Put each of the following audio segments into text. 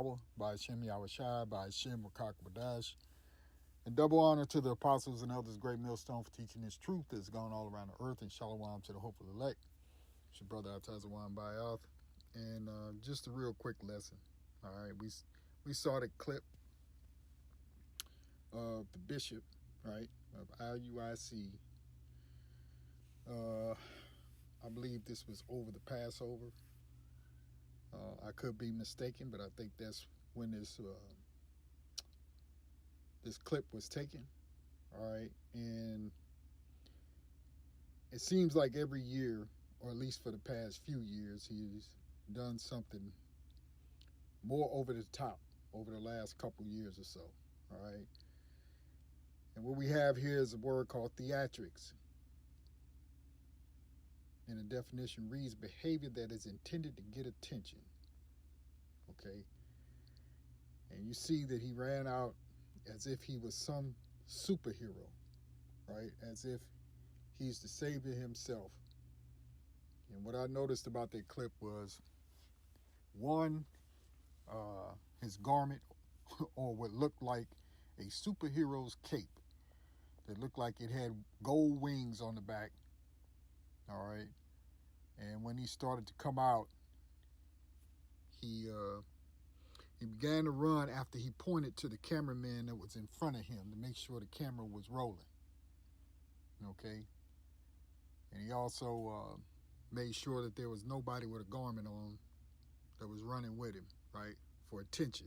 power by Hashem Yahushai, by Hashem Rakak and double honor to the apostles and elders, great millstone, for teaching this truth that's gone all around the earth, and shalom to the hopeful elect. It's your brother Atazawan Bayoth, and just a real quick lesson. All right, we saw the clip of the bishop, right, of Iuic. I believe this was over the Passover. I could be mistaken, but I think that's when this clip was taken. All right, and it seems like every year, or at least for the past few years, he's done something more over the top over the last couple years or so. All right, and what we have here is a word called theatrics. And the definition reads, behavior that is intended to get attention. Okay. And you see that he ran out as if he was some superhero, right? As if he's the savior himself. And what I noticed about that clip was, one, his garment, or what looked like a superhero's cape that looked like it had gold wings on the back. All right. And when he started to come out, he began to run after he pointed to the cameraman that was in front of him to make sure the camera was rolling. Okay. And he also made sure that there was nobody with a garment on that was running with him, right, for attention.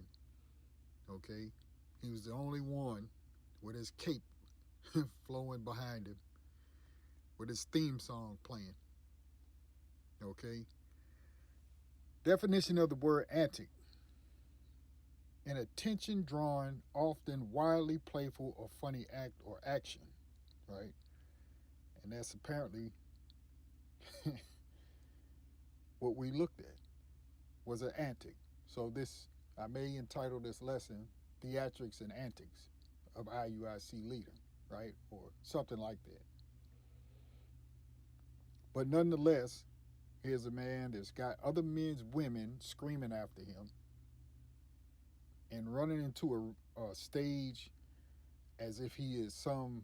Okay. He was the only one with his cape flowing behind him, with his theme song playing. Okay. Definition of the word antic: an attention drawn, often wildly playful or funny act or action. Right. And that's apparently what we looked at was an antic. So this, I may entitle this lesson Theatrics and Antics of Iuic leader, right? Or something like that. But nonetheless, here's a man that's got other men's women screaming after him and running into a stage as if he is some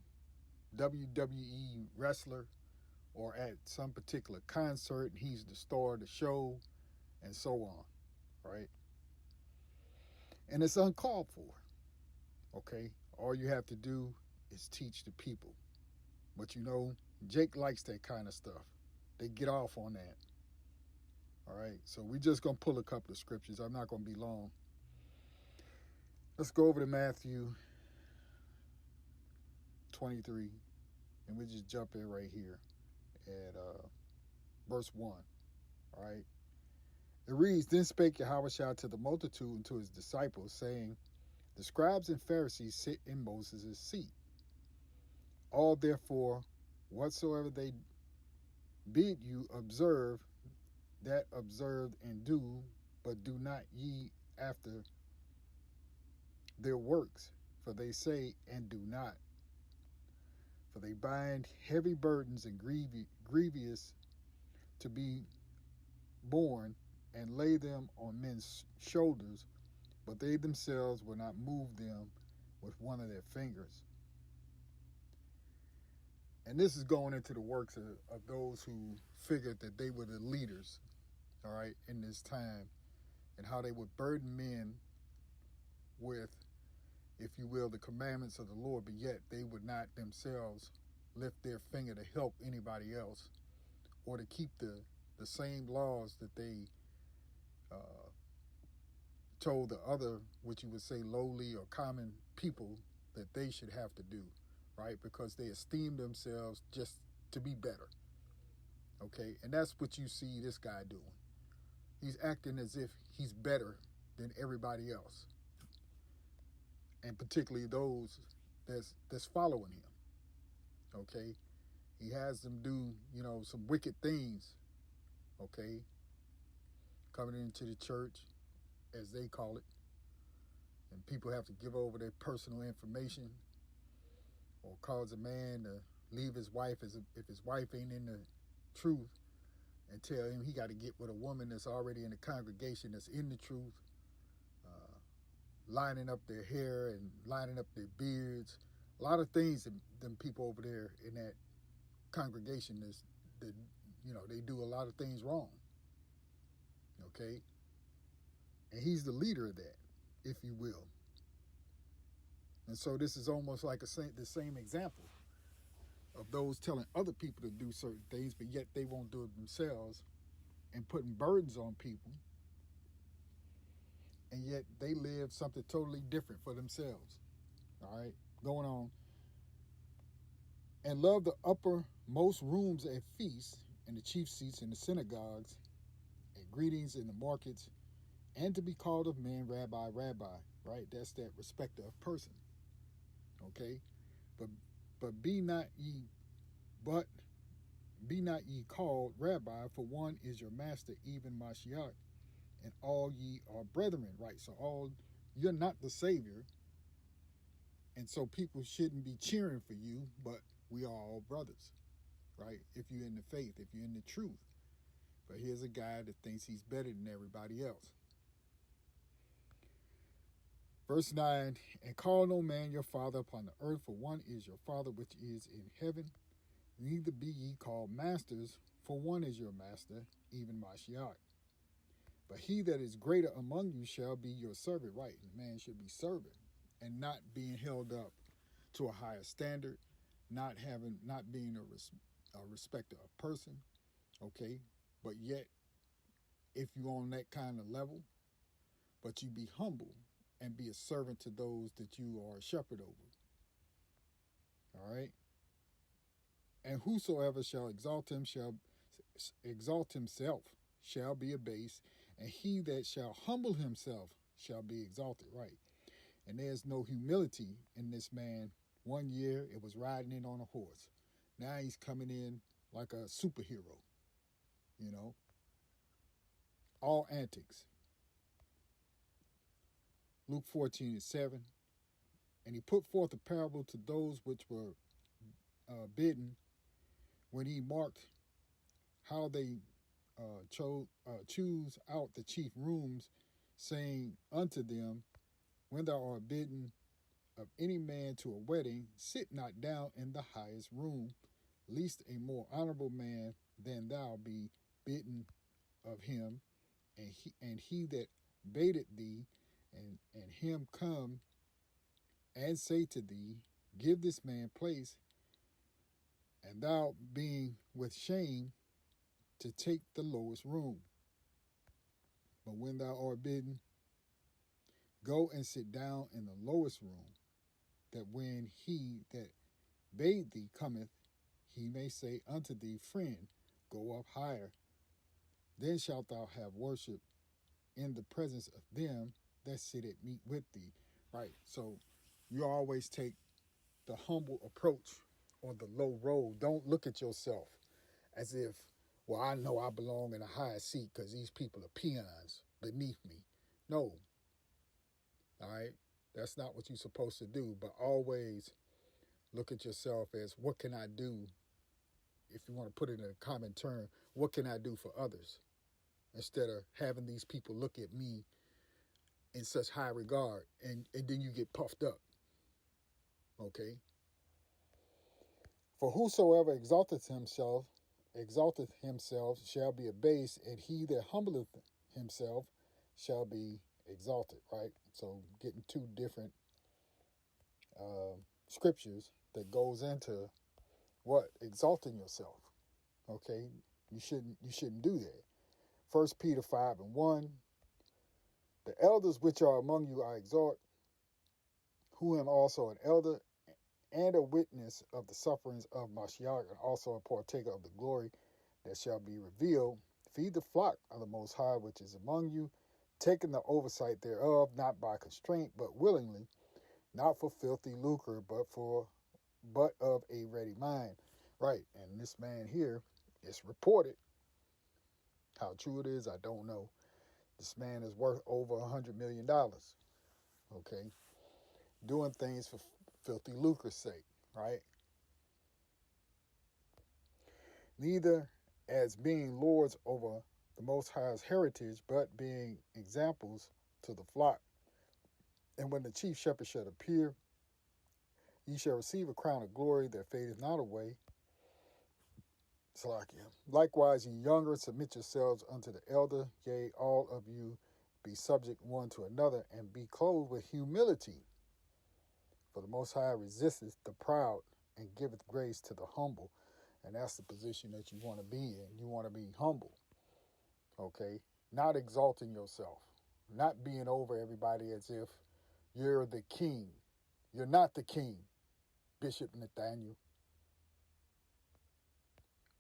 WWE wrestler or at some particular concert and he's the star of the show and so on, right? And it's uncalled for, okay? All you have to do is teach the people. But you know, Jake likes that kind of stuff. They get off on that. All right, so we're just going to pull a couple of scriptures. I'm not going to be long. Let's go over to Matthew 23, and we just jump in right here at verse 1. All right, it reads, Then spake Yahushua to the multitude and to his disciples, saying, The scribes and Pharisees sit in Moses' seat. All therefore, whatsoever they bid you observe, that observe and do, but do not ye after their works, for they say and do not. For they bind heavy burdens and grievous to be borne, and lay them on men's shoulders, but they themselves will not move them with one of their fingers. And this is going into the works of those who figured that they were the leaders, all right, in this time, and how they would burden men with, if you will, the commandments of the Lord, but yet they would not themselves lift their finger to help anybody else or to keep the same laws that they told the other, which you would say lowly or common people, that they should have to do, right? Because they esteem themselves just to be better, okay? And that's what you see this guy doing. He's acting as if he's better than everybody else, and particularly those that's following him, okay? He has them do, some wicked things, okay? Coming into the church, as they call it, and people have to give over their personal information, or cause a man to leave his wife if his wife ain't in the truth, and tell him he got to get with a woman that's already in the congregation that's in the truth. lining up their hair and lining up their beards. A lot of things that them people over there in that congregation is that, you know, they do a lot of things wrong. Okay? And he's the leader of that, if you will. And so this is almost like the same example of those telling other people to do certain things, but yet they won't do it themselves, and putting burdens on people, and yet they live something totally different for themselves. All right? Going on. And love the uppermost rooms at feasts, and the chief seats in the synagogues, and greetings in the markets, and to be called of men, Rabbi, Rabbi, right? That's that respecter of person. Okay? But be not ye called Rabbi, for one is your master, even Mashiach, and all ye are brethren, right? So you're not the Savior, and so people shouldn't be cheering for you, but we are all brothers, right? If you're in the faith, if you're in the truth. But here's a guy that thinks he's better than everybody else. Verse 9, and call no man your father upon the earth, for one is your Father which is in heaven. Neither be ye called masters, for one is your master, even Mashiach. But he that is greater among you shall be your servant, right? And the man should be serving and not being held up to a higher standard, not being a respecter of person, okay? But yet, if you're on that kind of level, but you be humble and be a servant to those that you are a shepherd over. All right? And whosoever shall exalt himself shall be abased, and he that shall humble himself shall be exalted, right? And there's no humility in this man. 1 year it was riding in on a horse. Now he's coming in like a superhero, you know? All antics. Luke 14:7. And he put forth a parable to those which were bidden, when he marked how they choose out the chief rooms, saying unto them, when thou art bidden of any man to a wedding, sit not down in the highest room, lest a more honorable man than thou be bidden of him, and he that baited thee, and him come and say to thee, give this man place, and thou being with shame to take the lowest room. But when thou art bidden, go and sit down in the lowest room, that when he that bade thee cometh, he may say unto thee, friend, go up higher. Then shalt thou have worship in the presence of them that sit at meat with thee. Right? So you always take the humble approach on the low road. Don't look at yourself as if, well, I know I belong in a higher seat because these people are peons beneath me. No. All right? That's not what you're supposed to do. But always look at yourself as, what can I do? If you want to put it in a common term, what can I do for others? Instead of having these people look at me in such high regard, and then you get puffed up. Okay? For whosoever exalteth himself shall be abased, and he that humbleth himself shall be exalted, right? So getting two different scriptures that goes into what? Exalting yourself. Okay? You shouldn't do that. 1 Peter 5:1. The elders which are among you I exhort, who am also an elder and a witness of the sufferings of Mashiach, and also a partaker of the glory that shall be revealed. Feed the flock of the Most High which is among you, taking the oversight thereof, not by constraint, but willingly, not for filthy lucre, but of a ready mind. Right, and this man here, it's reported. How true it is, I don't know. This man is worth over $100 million. Okay? Doing things for filthy lucre's sake, right? Neither as being lords over the Most High's heritage, but being examples to the flock. And when the chief shepherd shall appear, ye shall receive a crown of glory that fadeth not away. Salakia. Likewise, ye younger, submit yourselves unto the elder. Yea, all of you be subject one to another, and be clothed with humility. For the Most High resisteth the proud, and giveth grace to the humble. And that's the position that you want to be in. You want to be humble. Okay? Not exalting yourself. Not being over everybody as if you're the king. You're not the king, Bishop Nathaniel.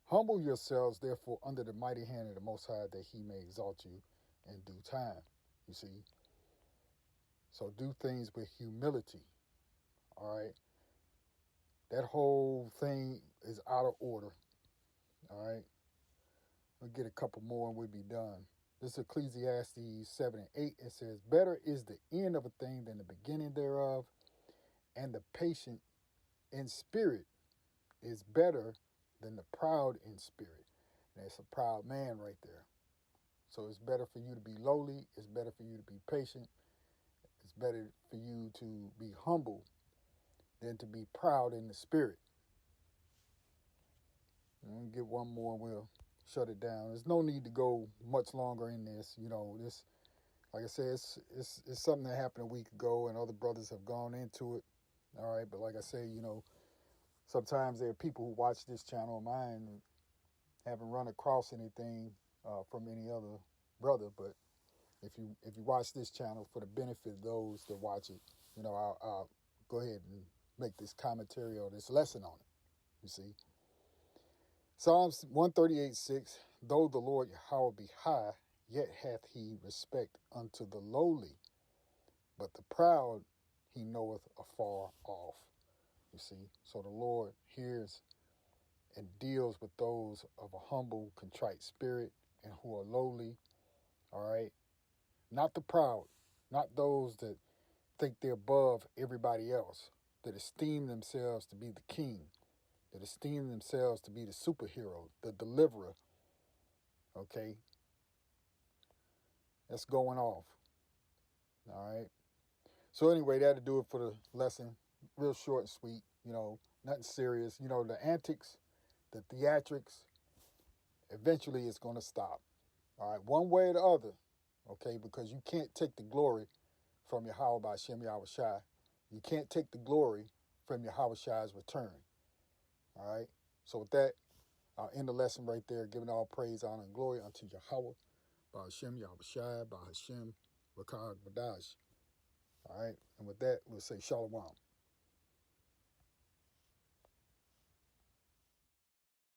Humble yourselves, therefore, under the mighty hand of the Most High, that he may exalt you in due time. You see? So do things with humility. All right? That whole thing is out of order. All right? We'll get a couple more and we'll be done. This is Ecclesiastes 7 and 8. It says, better is the end of a thing than the beginning thereof, and the patient in spirit is better than the proud in spirit. And it's a proud man right there. So it's better for you to be lowly. It's better for you to be patient. It's better for you to be humble than to be proud in the spirit. And we'll get one more and we'll shut it down. There's no need to go much longer in this. You know, this, like I said, it's something that happened a week ago and other brothers have gone into it. All right, but like I say, you know, sometimes there are people who watch this channel of mine and haven't run across anything from any other brother. But if you watch this channel for the benefit of those that watch it, you know, I'll go ahead and make this commentary or this lesson on it. You see, Psalms 138:6. Though the Lord Yahweh be high, yet hath he respect unto the lowly, but the proud he knoweth afar off. You see, so the Lord hears and deals with those of a humble, contrite spirit and who are lowly. All right, not the proud, not those that think they're above everybody else, that esteem themselves to be the king, that esteem themselves to be the superhero, the deliverer. Okay, that's going off. All right. So anyway, that'll do it for the lesson. Real short and sweet. You know, nothing serious. You know, the antics, the theatrics, eventually it's going to stop. All right, one way or the other. Okay, because you can't take the glory from Yahweh by Shem Yahushai. You can't take the glory from Yahushai's return. All right. So with that, I'll end the lesson right there, giving all praise, honor, and glory unto Yahweh, by Hashem Yahushai, by Hashem Rakag Badash. All right. And with that, we'll say Shalom.